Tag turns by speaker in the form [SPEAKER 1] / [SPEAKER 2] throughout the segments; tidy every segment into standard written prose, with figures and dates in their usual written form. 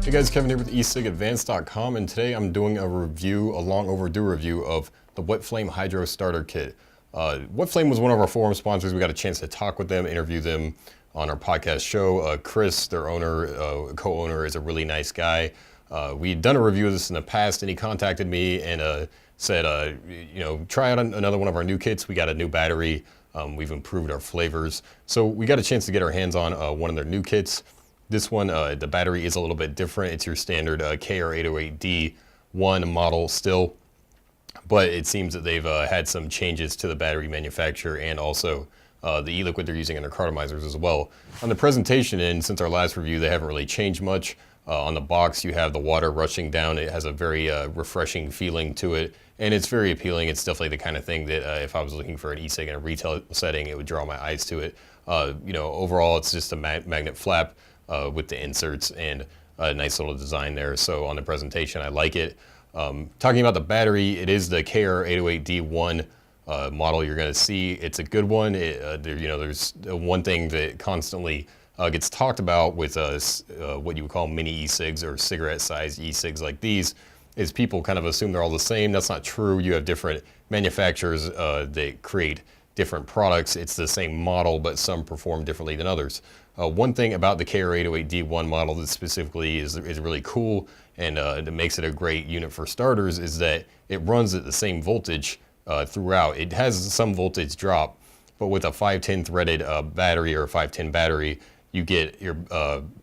[SPEAKER 1] Hey guys, Kevin here with e-cigadvanced.com, and today I'm doing a review, a long overdue review of the WetFlame Hydro Starter Kit. WetFlame was one of our forum sponsors. We got a chance to talk with them, interview them on our podcast show. Chris, their owner, co-owner, is a really nice guy. We'd done a review of this in the past, and he contacted me and said, try out another one of our new kits. We got a new battery. We've improved our flavors. So we got a chance to get our hands on one of their new kits. This one, the battery is a little bit different. It's your standard KR808D1 model still, but it seems that they've had some changes to the battery manufacturer and also the e-liquid they're using in their cartomizers as well. On the presentation end, since our last review, they haven't really changed much. On the box, you have the water rushing down. It has a very refreshing feeling to it, and it's very appealing. It's definitely the kind of thing that if I was looking for an e-cig in a retail setting, it would draw my eyes to it. Overall, it's just a magnet flap with the inserts and a nice little design there. So on the presentation, I like it. Talking about the battery, it is the KR808D1 model you're going to see. It's a good one. There's one thing that constantly gets talked about with what you would call mini e-cigs or cigarette-sized e-cigs like these, is people kind of assume they're all the same. That's not true. You have different manufacturers that create different products. It's the same model, but some perform differently than others. One thing about the KR808D1 model that specifically is really cool and that makes it a great unit for starters is that it runs at the same voltage throughout. It has some voltage drop, but with a 510 threaded battery or a 510 battery, you get your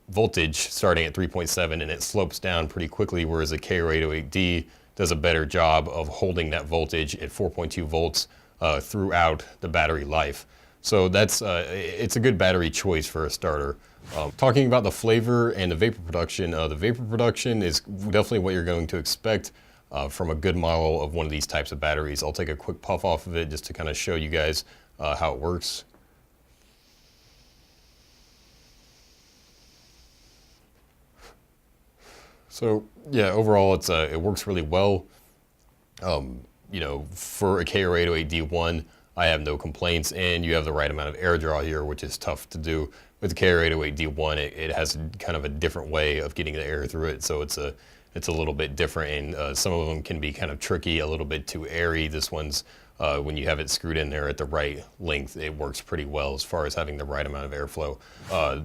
[SPEAKER 1] voltage starting at 3.7 and it slopes down pretty quickly, whereas the KR808D does a better job of holding that voltage at 4.2 volts throughout the battery life. So that's it's a good battery choice for a starter. Talking about the flavor and the vapor production is definitely what you're going to expect from a good model of one of these types of batteries. I'll take a quick puff off of it just to kind of show you guys how it works. So yeah, overall it works really well. For a KR808D1, I have no complaints, and you have the right amount of air draw here, which is tough to do. With the KR808D1, it has kind of a different way of getting the air through it, so it's a little bit different, and some of them can be kind of tricky, a little bit too airy. This one's, when you have it screwed in there at the right length, it works pretty well as far as having the right amount of airflow.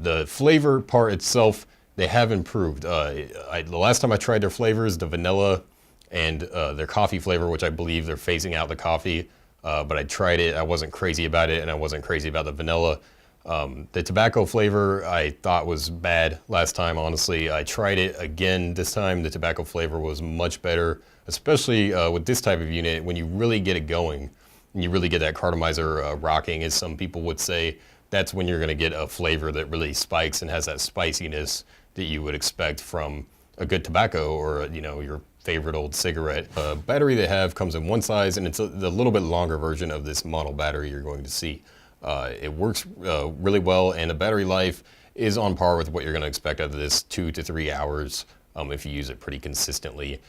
[SPEAKER 1] The flavor part itself, they have improved. The last time I tried their flavors, the vanilla and their coffee flavor, which I believe they're phasing out the coffee, but I tried it, I wasn't crazy about it, and I wasn't crazy about the vanilla. The tobacco flavor I thought was bad last time, honestly. I tried it again this time. The tobacco flavor was much better, especially with this type of unit. When you really get it going, and you really get that cartomizer rocking, as some people would say, that's when you're going to get a flavor that really spikes and has that spiciness that you would expect from a good tobacco or your favorite old cigarette. Battery they have comes in one size, and it's the little bit longer version of this model battery you're going to see. It works really well, and the battery life is on par with what you're going to expect out of this, 2 to 3 hours if you use it pretty consistently.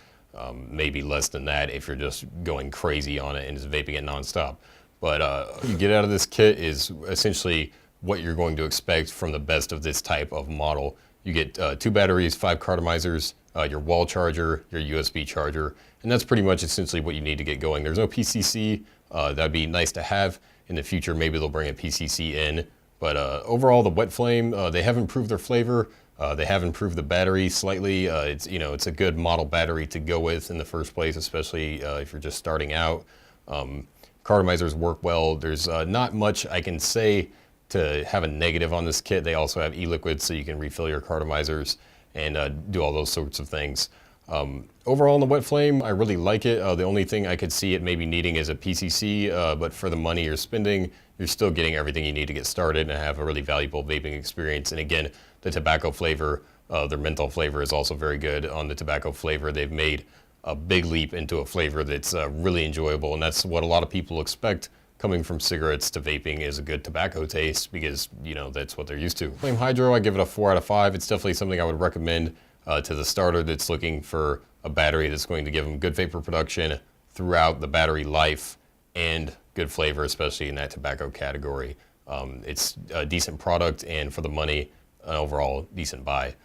[SPEAKER 1] Maybe less than that if you're just going crazy on it and just vaping it nonstop. But what you get out of this kit is essentially what you're going to expect from the best of this type of model. You get 2 batteries, 5 cartomizers, your wall charger, your USB charger, and that's pretty much essentially what you need to get going. There's no PCC. That'd be nice to have in the future. Maybe they'll bring a PCC in, but overall, the WetFlame, they have improved their flavor. They have improved the battery slightly. It's a good model battery to go with in the first place, especially if you're just starting out. Cartomizers work well. There's not much I can say to have a negative on this kit. They also have e-liquid, so you can refill your cartomizers and do all those sorts of things. Overall, on the WetFlame, I really like it. The only thing I could see it maybe needing is a PCC, but for the money you're spending, you're still getting everything you need to get started and have a really valuable vaping experience. And again, the tobacco flavor, their menthol flavor is also very good. On the tobacco flavor, they've made a big leap into a flavor that's really enjoyable, and that's what a lot of people expect coming from cigarettes to vaping, is a good tobacco taste, because that's what they're used to. Flame Hydro, I give it a 4 out of 5. It's definitely something I would recommend to the starter that's looking for a battery that's going to give them good vapor production throughout the battery life and good flavor, especially in that tobacco category. It's a decent product, and for the money, an overall decent buy.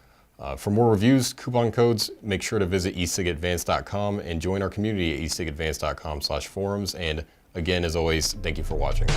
[SPEAKER 1] For more reviews, coupon codes, make sure to visit e-cigadvanced.com and join our community at e-cigadvanced.com/forums. And again, as always, thank you for watching.